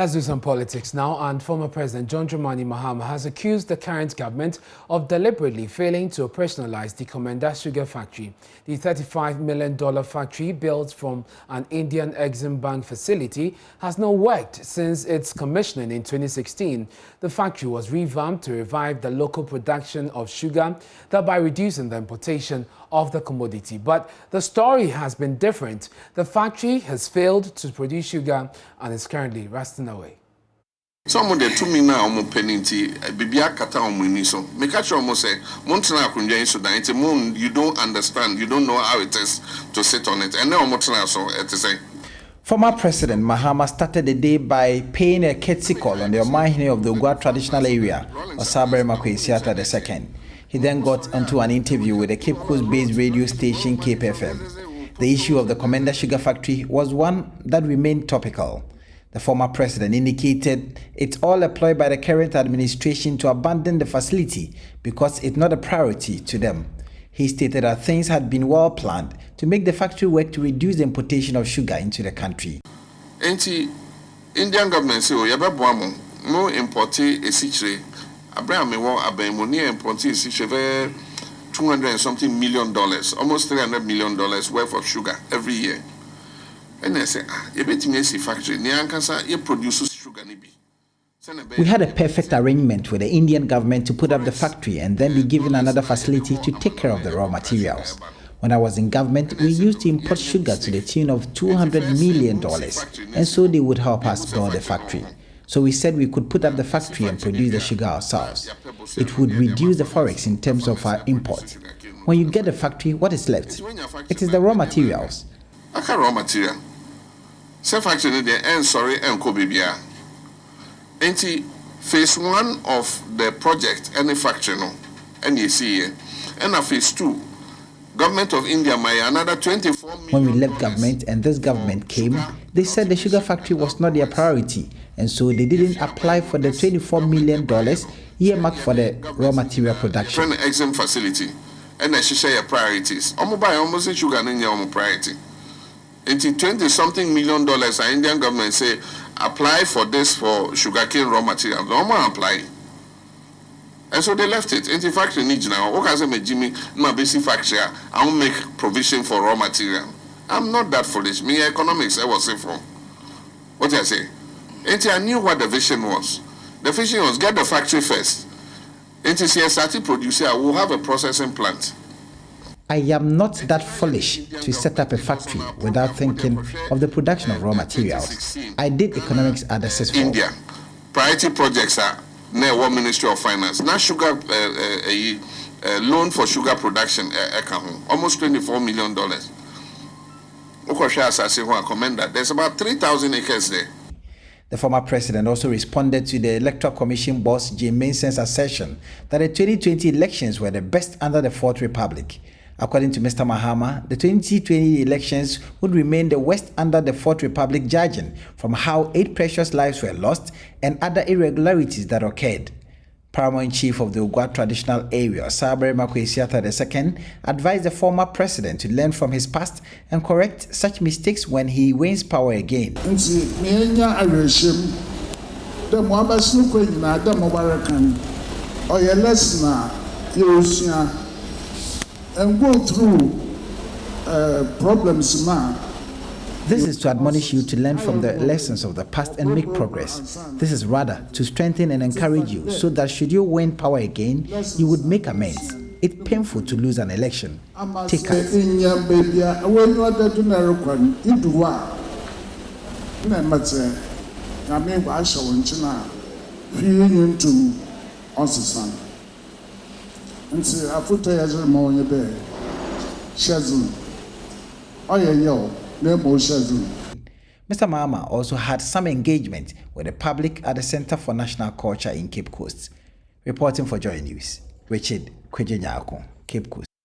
Let's do some politics now. And former President John Dramani Mahama has accused the current government of deliberately failing to operationalize the Komenda Sugar Factory. The $35 million factory, built from an Indian Exim Bank facility, has not worked since its commissioning in 2016. The factory was revamped to revive the local production of sugar, thereby reducing the importation of the commodity. But the story has been different. The factory has failed to produce sugar and is currently rusting away. Some of the 2 million omo penalty bibia kata omo ni so make sure omo say montana akunja so that you don't understand, you don't know how it is to sit on it, and now montana so it is say. Former President Mahama started the day by paying a courtesy call on the Omahine of the Ogwa traditional area, Osabere Makwesiata II. He then got onto an interview with the Cape Coast-based radio station Cape FM. The issue of the Komenda Sugar Factory was one that remained topical. The former president indicated it's all a ploy by the current administration to abandon the facility because it's not a priority to them. He stated that things had been well planned to make the factory work to reduce the importation of sugar into the country. Indian government say, no importe esichre. Abraham Abemoni importe esichre $200 and something million, almost $300 million worth of sugar every year. And I say, you bet me factory, you produce sugar. We had a perfect arrangement with the Indian government to put up the factory and then be given another facility to take care of the raw materials. When I was in government, we used to import sugar to the tune of $200 million, and so they would help us build the factory. So we said we could put up the factory and produce the sugar ourselves. It would reduce the forex in terms of our import. When you get the factory, what is left? It is the raw materials. Raw material. Self-factory, and Kobibia. Phase 1 of the project, any factory, no, and you see here, and phase 2, government of India, another 24 million. When we left government and this government came, they said the sugar factory was not their priority, and so they didn't apply for the $24 million earmarked for the raw material production. Exim facility, and they share your priorities. Almost sugar in your priority. Into $20-something million, the Indian government say apply for this for sugarcane raw material. No more apply. And so they left it. Into factory needs now. Okay, say me Jimmy, my basic factory, I will make provision for raw material. I'm not that foolish. Me economics, I was say for. What I say? Into I knew what the vision was. The vision was get the factory first. Into see started producing, I will have a processing plant. I am not that foolish to set up a factory without thinking of the production of raw materials. I did economics at the CISFO. India, priority projects are near one Ministry of Finance. Now sugar, loan for sugar production, almost $24 million. There's about 3,000 acres there. The former president also responded to the Electoral Commission boss Jim Menson's assertion that the 2020 elections were the best under the Fourth Republic. According to Mr. Mahama, the 2020 elections would remain the worst under the Fourth Republic, judging from how 8 precious lives were lost and other irregularities that occurred. Paramount Chief of the Ogwa traditional area, Osabere Makwesiata II, advised the former president to learn from his past and correct such mistakes when he wins power again. And go through problems now. This is to admonish you to learn from the lessons of the past and make progress. This is rather to strengthen and encourage you so that should you win power again, you would make amends. It's painful to lose an election. Take us. Nti afuto ya jere mo onye be shazun oyenyo na mo shazun. Mr. Mahama also had some engagement with the public at the Center for National Culture in Cape Coast. Reporting for Joy News, Richard Kwejenyako, Cape Coast.